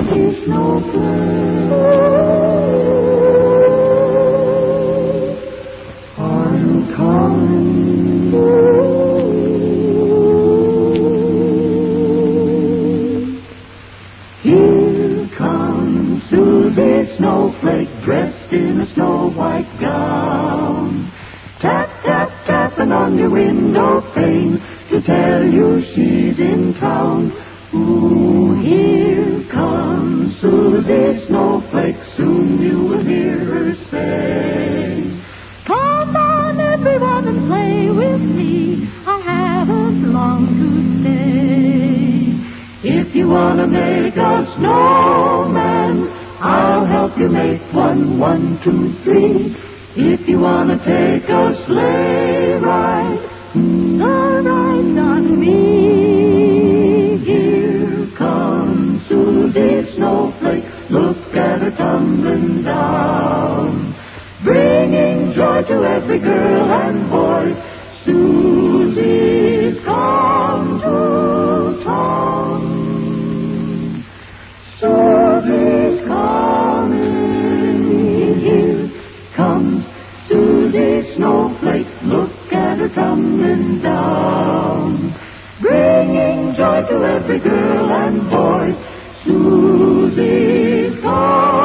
snowflake, are you coming? Here comes Susie Snowflake, dressed in a snow-white gown. Tap, tap, tapping on your window pane to tell you she's in town. Ooh, here comes Susie Snowflake, soon you will hear her say, "Come on, everyone, and play with me. I haven't long to stay. if you want to make a snowman, I'll help you make one, 1, 2, 3. If you want to take a sleigh ride, The ride's on me." here comes Susie Snowflake, look at her tumbling down, bringing joy to every girl and boy. Susie's come to town. Susie's coming, here comes Susie Snowflake, look at her tumbling down, bringing joy to every girl and boy. Susie's come.